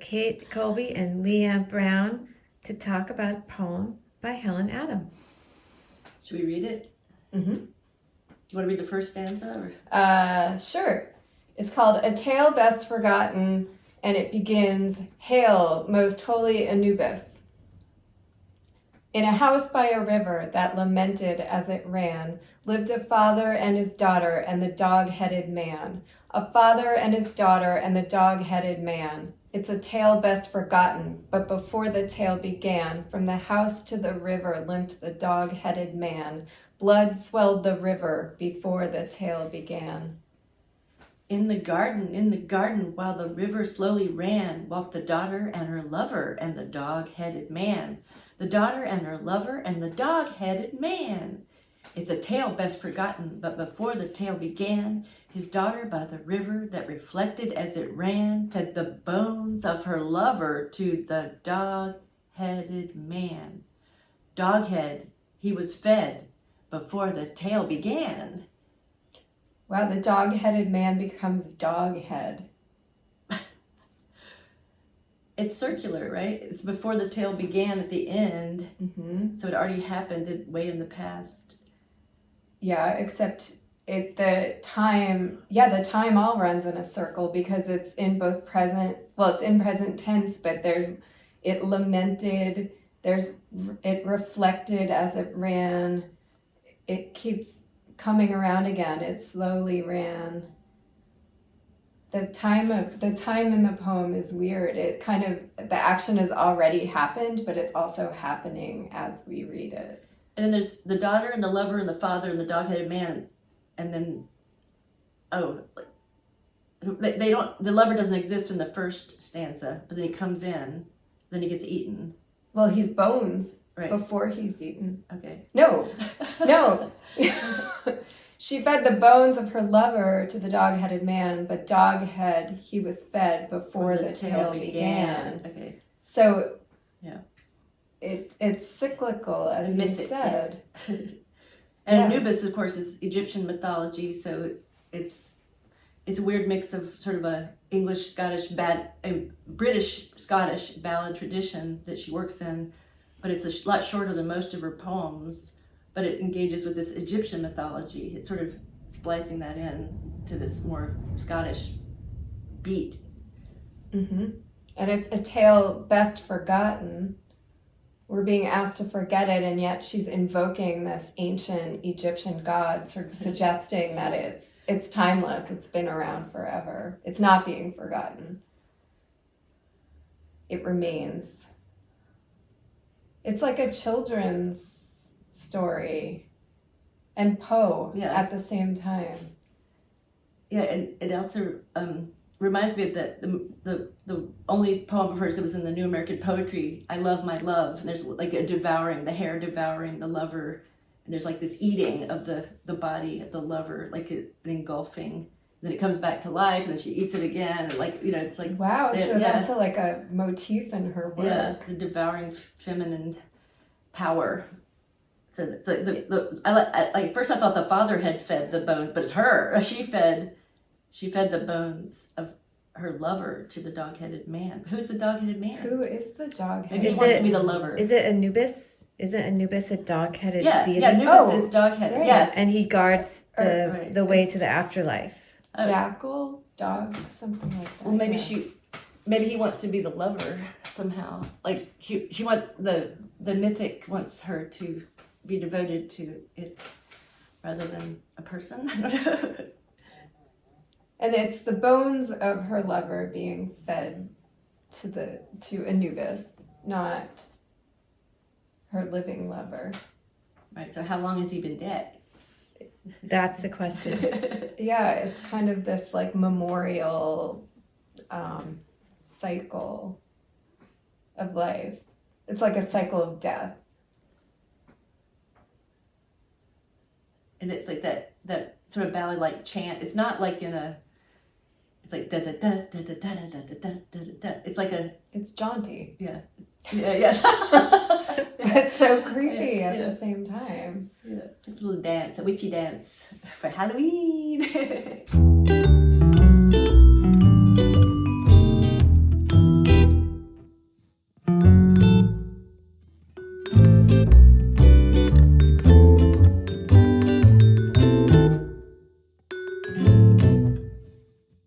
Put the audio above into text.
Kate Colby and Laynie Browne to talk about a poem by Helen Adam. Should we read it? Mm-hmm. You want to read the first stanza? Sure. It's called A Tale Best Forgotten, and it begins, Hail, most holy Anubis. In a house by a river that lamented as it ran, lived a father and his daughter and the dog-headed man. A father and his daughter and the dog-headed man. It's a tale best forgotten, but before the tale began, from the house to the river limped the dog-headed man. Blood swelled the river before the tale began. In the garden, while the river slowly ran, walked the daughter and her lover and the dog-headed man. The daughter and her lover and the dog-headed man. It's a tale best forgotten, but before the tale began, his daughter by the river that reflected as it ran, fed the bones of her lover to the dog-headed man. Doghead, he was fed before the tale began. Wow, the dog-headed man becomes doghead. It's circular, right? It's before the tale began at the end. Mm-hmm. So it already happened way in the past. Yeah, except the time all runs in a circle because it's in both present, it's in present tense, but it lamented, it reflected as it ran, it keeps coming around again, it slowly ran. The time in the poem is weird. It kind of, the action has already happened, but it's also happening as we read it. And then there's the daughter and the lover and the father and the dog-headed man. And then, the lover doesn't exist in the first stanza, but then he comes in, then he gets eaten. Well, he's bones Right. before he's eaten. Okay. No. She fed the bones of her lover to the dog-headed man, but doghead he was fed before the tale began. Okay. So, yeah, it's cyclical, as you said. Yes. And Anubis, of course, is Egyptian mythology, so it's a weird mix of sort of a British-Scottish ballad tradition that she works in, but it's a lot shorter than most of her poems. But it engages with this Egyptian mythology. It's sort of splicing that in to this more Scottish beat. Mm-hmm. And it's a tale best forgotten. We're being asked to forget it, and yet she's invoking this ancient Egyptian god, sort of suggesting that it's timeless, it's been around forever. It's not being forgotten. It remains. It's like a children's story and at the same time. Yeah, and it also reminds me of the only poem of hers that was in the New American Poetry, I Love My Love. And there's like the hair devouring the lover. And there's like this eating of the body of the lover, like an engulfing. And then it comes back to life and then she eats it again. And it's like... Wow, that's like a motif in her work. Yeah, the devouring feminine power. So first I thought the father had fed the bones, but it's her. She fed the bones of her lover to the dog-headed man. Who's the dog-headed man? Who is the dog-headed? Maybe he wants to be the lover. Is it Anubis? Isn't Anubis a dog-headed deity? Yeah, Anubis is dog-headed. Right. Yes, and he guards the way to the afterlife. Jackal, dog, something like that. Well, maybe he wants to be the lover somehow. Like she wants the mythic wants her to be devoted to it rather than a person. I don't know. And it's the bones of her lover being fed to Anubis, not her living lover. Right. So how long has he been dead? That's the question. Yeah, it's kind of this like memorial cycle of life. It's like a cycle of death. And it's like that sort of ballad-like chant. It's not like it's like da da da da da da da da da da da. It's like it's jaunty. Yeah. Yes. It's so creepy at the same time. Yeah, it's like a little dance, a witchy dance for Halloween.